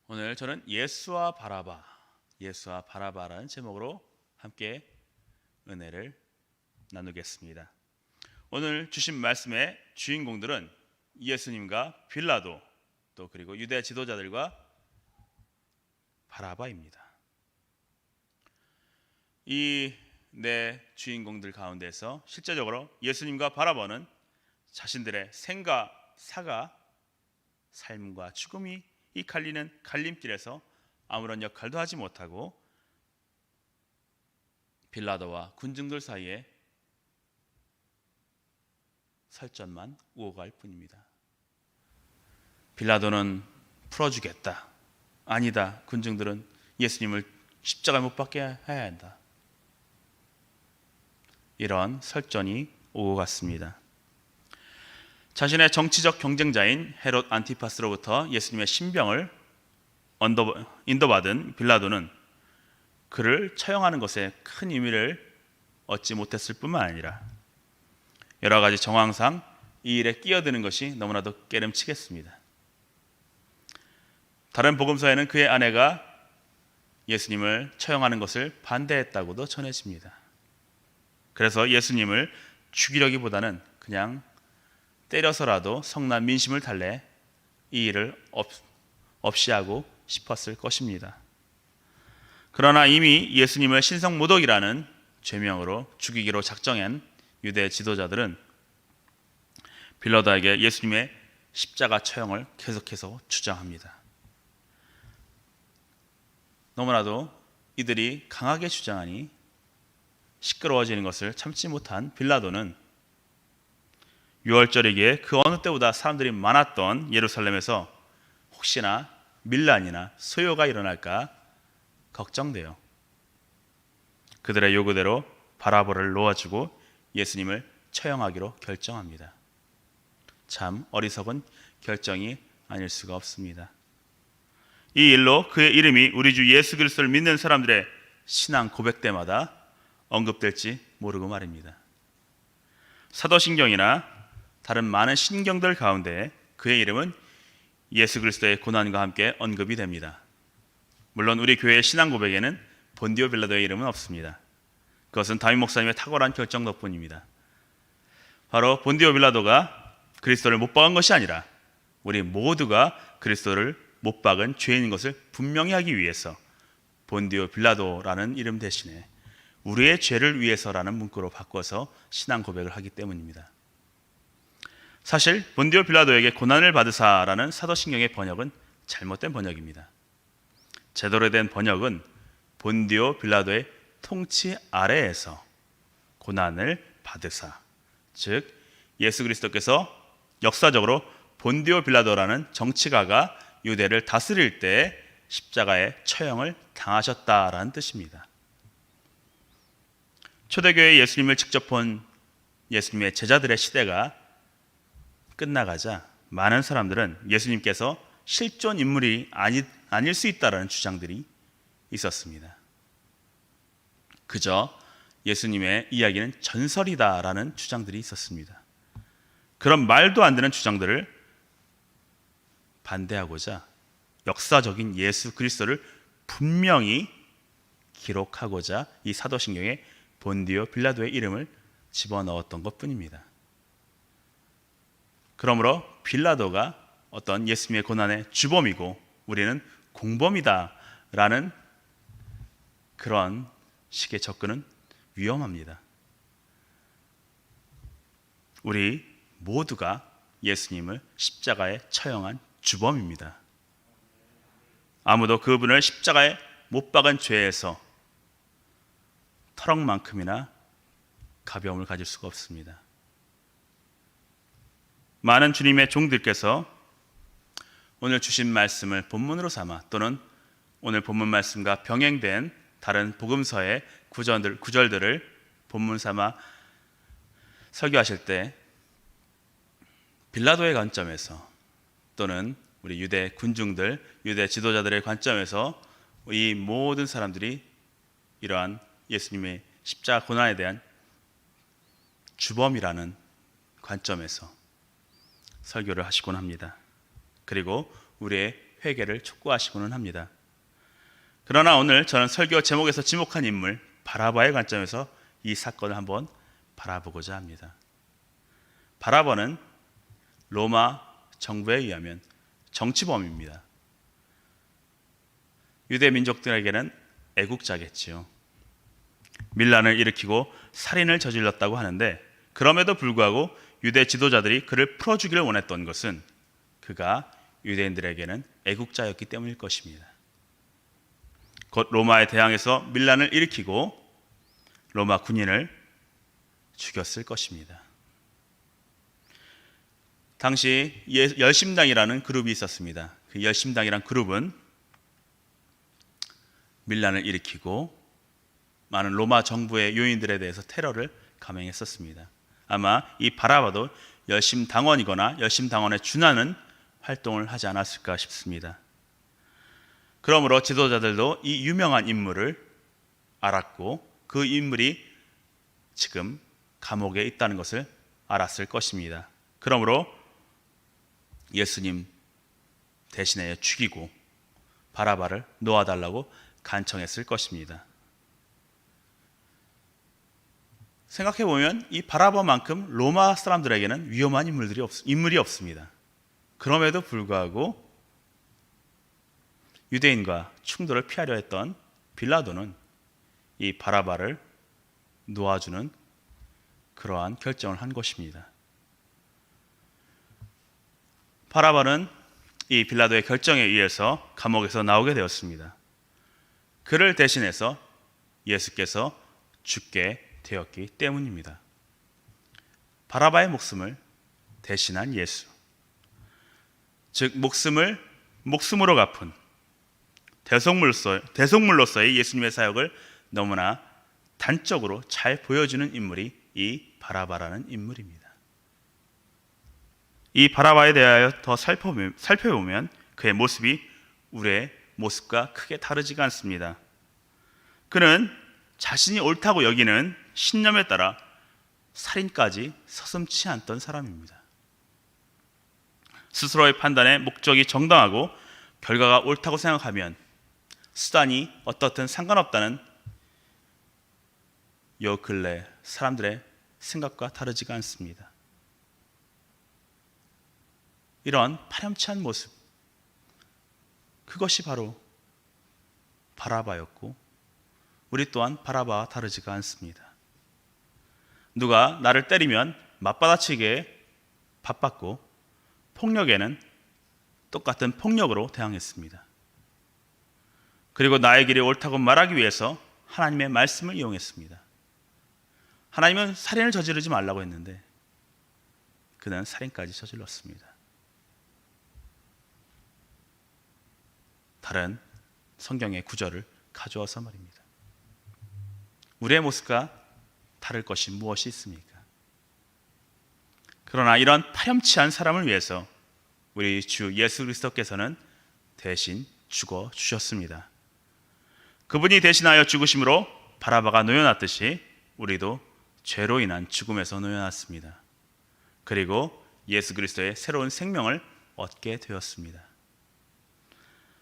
오늘 저는 예수와 바라바라는 제목으로 함께 은혜를 나누겠습니다. 오늘 주신 말씀의 주인공들은 예수님과 빌라도, 또 그리고 유대 지도자들과 바라바입니다. 이 네 주인공들 가운데서 실제적으로 예수님과 바라바는 자신들의 생과 사가, 삶과 죽음이 이 갈리는 갈림길에서 아무런 역할도 하지 못하고 빌라도와 군중들 사이에 설전만 오갈 뿐입니다. 빌라도는 풀어주겠다, 아니다, 군중들은 예수님을 십자가에 못 박게 해야 한다, 이런 설전이 오고 갔습니다. 자신의 정치적 경쟁자인 헤롯 안티파스로부터 예수님의 신병을 인도받은 빌라도는 그를 처형하는 것에 큰 의미를 얻지 못했을 뿐만 아니라 여러 가지 정황상 이 일에 끼어드는 것이 너무나도 깨름치겠습니다. 다른 복음서에는 그의 아내가 예수님을 처형하는 것을 반대했다고도 전해집니다. 그래서 예수님을 죽이려기보다는 그냥 때려서라도 성난 민심을 달래 이 일을 없이 하고 싶었을 것입니다. 그러나 이미 예수님을 신성모독이라는 죄명으로 죽이기로 작정한 유대 지도자들은 빌라도에게 예수님의 십자가 처형을 계속해서 주장합니다. 너무나도 이들이 강하게 주장하니 시끄러워지는 것을 참지 못한 빌라도는 6월절이기에 그 어느 때보다 사람들이 많았던 예루살렘에서 혹시나 밀란이나 소요가 일어날까 걱정돼요. 그들의 요구대로 바라바를 놓아주고 예수님을 처형하기로 결정합니다. 참 어리석은 결정이 아닐 수가 없습니다. 이 일로 그의 이름이 우리 주 예수 그리스도를 믿는 사람들의 신앙 고백 때마다 언급될지 모르고 말입니다. 사도신경이나 다른 많은 신경들 가운데 그의 이름은 예수 그리스도의 고난과 함께 언급이 됩니다. 물론 우리 교회의 신앙 고백에는 본디오 빌라도의 이름은 없습니다. 그것은 다윗 목사님의 탁월한 결정 덕분입니다. 바로 본디오 빌라도가 그리스도를 못 박은 것이 아니라 우리 모두가 그리스도를 못 박은 죄인인 것을 분명히 하기 위해서 본디오 빌라도라는 이름 대신에 우리의 죄를 위해서라는 문구로 바꿔서 신앙 고백을 하기 때문입니다. 사실 본디오 빌라도에게 고난을 받으사라는 사도신경의 번역은 잘못된 번역입니다. 제대로 된 번역은 본디오 빌라도의 통치 아래에서 고난을 받으사, 즉 예수 그리스도께서 역사적으로 본디오 빌라도라는 정치가가 유대를 다스릴 때 십자가의 처형을 당하셨다라는 뜻입니다. 초대교회 예수님을 직접 본 예수님의 제자들의 시대가 끝나가자 많은 사람들은 예수님께서 실존 인물이 아닐 수 있다라는 주장들이 있었습니다. 그저 예수님의 이야기는 전설이다라는 주장들이 있었습니다. 그런 말도 안 되는 주장들을 반대하고자 역사적인 예수 그리스도를 분명히 기록하고자 이 사도신경에 본디오 빌라도의 이름을 집어넣었던 것뿐입니다. 그러므로 빌라도가 어떤 예수님의 고난의 주범이고 우리는 공범이다라는 그런 식의 접근은 위험합니다. 우리 모두가 예수님을 십자가에 처형한 주범입니다. 아무도 그분을 십자가에 못 박은 죄에서 털럭만큼이나 가벼움을 가질 수가 없습니다. 많은 주님의 종들께서 오늘 주신 말씀을 본문으로 삼아 또는 오늘 본문 말씀과 병행된 다른 복음서의 구절들을 본문 삼아 설교하실 때 빌라도의 관점에서 또는 우리 유대 군중들, 유대 지도자들의 관점에서 이 모든 사람들이 이러한 예수님의 십자가 고난에 대한 주범이라는 관점에서 설교를 하시곤 합니다. 그리고 우리의 회개를 촉구하시고는 합니다. 그러나 오늘 저는 설교 제목에서 지목한 인물 바라바의 관점에서 이 사건을 한번 바라보고자 합니다. 바라바는 로마 정부에 의하면 정치범입니다. 유대 민족들에게는 애국자겠지요. 밀란을 일으키고 살인을 저질렀다고 하는데, 그럼에도 불구하고 유대 지도자들이 그를 풀어주기를 원했던 것은 그가 유대인들에게는 애국자였기 때문일 것입니다. 곧 로마에 대항해서 밀란을 일으키고 로마 군인을 죽였을 것입니다. 당시 열심당이라는 그룹이 있었습니다. 그 열심당이란 그룹은 밀란을 일으키고 많은 로마 정부의 요인들에 대해서 테러를 감행했었습니다. 아마 이 바라바도 열심당원이거나 열심당원에 준하는 활동을 하지 않았을까 싶습니다. 그러므로 지도자들도 이 유명한 인물을 알았고 그 인물이 지금 감옥에 있다는 것을 알았을 것입니다. 그러므로 예수님 대신에 죽이고 바라바를 놓아달라고 간청했을 것입니다. 생각해보면 이 바라바만큼 로마 사람들에게는 위험한 인물이 없습니다. 그럼에도 불구하고 유대인과 충돌을 피하려 했던 빌라도는 이 바라바를 놓아주는 그러한 결정을 한 것입니다. 바라바는 이 빌라도의 결정에 의해서 감옥에서 나오게 되었습니다. 그를 대신해서 예수께서 죽게 되었기 때문입니다. 바라바의 목숨을 대신한 예수, 즉 목숨으로 갚은 대속물로서의 예수님의 사역을 너무나 단적으로 잘 보여주는 인물이 이 바라바라는 인물입니다. 이 바라바에 대하여 더 살펴보면 그의 모습이 우리의 모습과 크게 다르지가 않습니다. 그는 자신이 옳다고 여기는 신념에 따라 살인까지 서슴지 않던 사람입니다. 스스로의 판단에 목적이 정당하고 결과가 옳다고 생각하면 수단이 어떻든 상관없다는 요 근래 사람들의 생각과 다르지가 않습니다. 이런 파렴치한 모습, 그것이 바로 바라바였고 우리 또한 바라바와 다르지가 않습니다. 누가 나를 때리면 맞받아치기에 바빴고 폭력에는 똑같은 폭력으로 대항했습니다. 그리고 나의 길이 옳다고 말하기 위해서 하나님의 말씀을 이용했습니다. 하나님은 살인을 저지르지 말라고 했는데 그는 살인까지 저질렀습니다. 다른 성경의 구절을 가져와서 말입니다. 우리의 모습과 다를 것이 무엇이 있습니까? 그러나 이런 파렴치한 사람을 위해서 우리 주 예수 그리스도께서는 대신 죽어 주셨습니다. 그분이 대신하여 죽으심으로 바라바가 놓여놨듯이 우리도 죄로 인한 죽음에서 놓여놨습니다. 그리고 예수 그리스도의 새로운 생명을 얻게 되었습니다.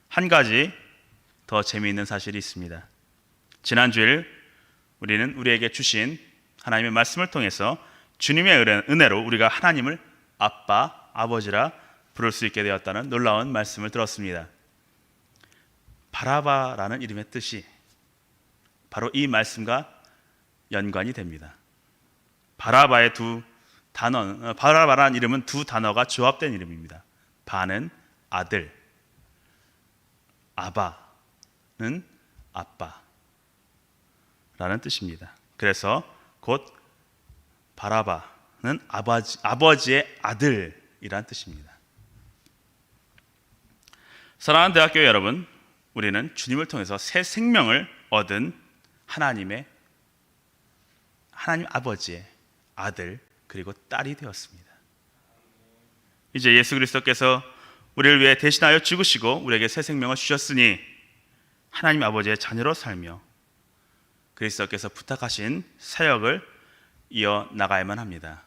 한 가지 더 재미있는 사실이 있습니다. 지난주일 우리는 우리에게 주신 하나님의 말씀을 통해서 주님의 은혜로 우리가 하나님을 아빠, 아버지라 부를 수 있게 되었다는 놀라운 말씀을 들었습니다. 바라바라는 이름의 뜻이 바로 이 말씀과 연관이 됩니다. 바라바라는 이름은 두 단어가 조합된 이름입니다. 바는 아들, 아바는 아빠라는 뜻입니다. 그래서 곧 바라바는 아버지의 아들이라는 뜻입니다. 사랑하는 대학교 여러분, 우리는 주님을 통해서 새 생명을 얻은 하나님 아버지의 아들 그리고 딸이 되었습니다. 이제 예수 그리스도께서 우리를 위해 대신하여 죽으시고 우리에게 새 생명을 주셨으니 하나님 아버지의 자녀로 살며 그리스도께서 부탁하신 사역을 이어 나가야만 합니다.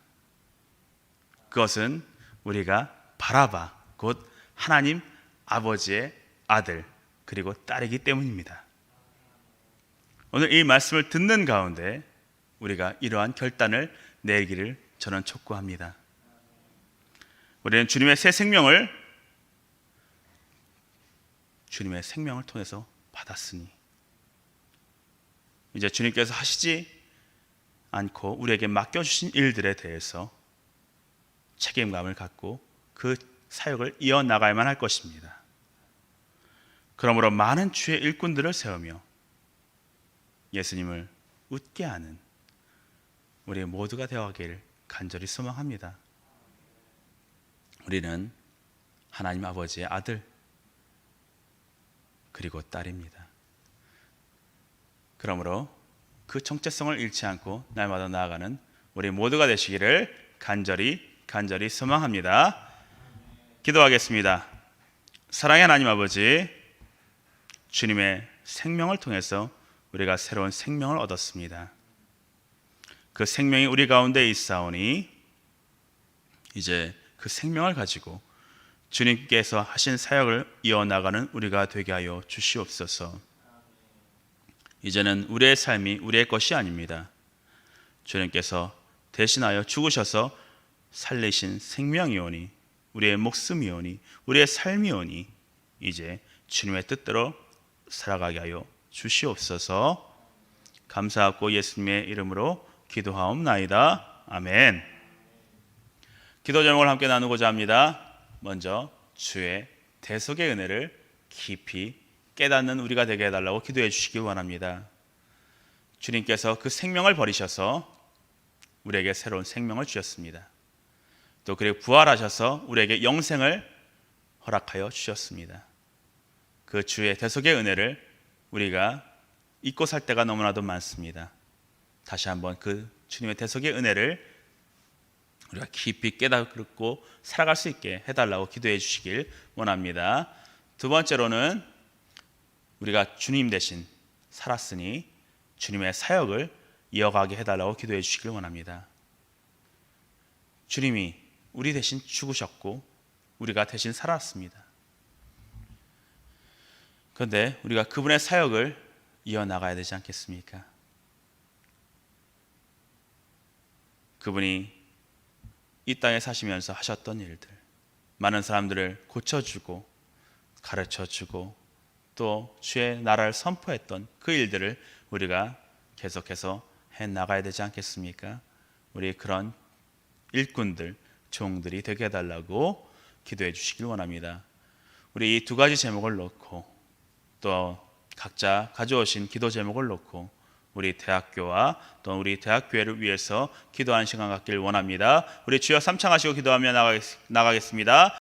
그것은 우리가 바라바 곧 하나님 아버지의 아들 그리고 딸이기 때문입니다. 오늘 이 말씀을 듣는 가운데 우리가 이러한 결단을 내기를 저는 촉구합니다. 우리는 주님의 생명을 통해서 받았으니 이제 주님께서 하시지 않고 우리에게 맡겨주신 일들에 대해서 책임감을 갖고 그 사역을 이어나가야만 할 것입니다. 그러므로 많은 주의 일꾼들을 세우며 예수님을 웃게 하는 우리 모두가 되어가기를 간절히 소망합니다. 우리는 하나님 아버지의 아들 그리고 딸입니다. 그러므로 그 정체성을 잃지 않고 날마다 나아가는 우리 모두가 되시기를 간절히 소망합니다. 기도하겠습니다. 사랑의 하나님 아버지, 주님의 생명을 통해서 우리가 새로운 생명을 얻었습니다. 그 생명이 우리 가운데 있사오니 이제 그 생명을 가지고 주님께서 하신 사역을 이어나가는 우리가 되게 하여 주시옵소서. 이제는 우리의 삶이 우리의 것이 아닙니다. 주님께서 대신하여 죽으셔서 살리신 생명이오니 우리의 목숨이오니 우리의 삶이오니 이제 주님의 뜻대로 살아가게 하여 주시옵소서. 감사하고 예수님의 이름으로 기도하옵나이다. 아멘. 기도 제목을 함께 나누고자 합니다. 먼저 주의 대속의 은혜를 깊이 깨닫는 우리가 되게 해달라고 기도해 주시길 원합니다. 주님께서 그 생명을 버리셔서 우리에게 새로운 생명을 주셨습니다. 또 그리고 부활하셔서 우리에게 영생을 허락하여 주셨습니다. 그 주의 대속의 은혜를 우리가 잊고 살 때가 너무나도 많습니다. 다시 한번 그 주님의 대속의 은혜를 우리가 깊이 깨닫고 살아갈 수 있게 해달라고 기도해 주시길 원합니다. 두 번째로는 우리가 주님 대신 살았으니 주님의 사역을 이어가게 해달라고 기도해 주시길 원합니다. 주님이 우리 대신 죽으셨고 우리가 대신 살았습니다. 그런데 우리가 그분의 사역을 이어나가야 되지 않겠습니까? 그분이 이 땅에 사시면서 하셨던 일들, 많은 사람들을 고쳐주고 가르쳐주고 또 주의 나라를 선포했던 그 일들을 우리가 계속해서 해나가야 되지 않겠습니까? 우리 그런 일꾼들, 종들이 되게 해달라고 기도해 주시길 원합니다. 우리 이 두 가지 제목을 놓고 또 각자 가져오신 기도 제목을 놓고 우리 대학교와 또 우리 대학교회를 위해서 기도하는 시간 갖길 원합니다. 우리 주여 삼창하시고 기도하며 나가겠습니다.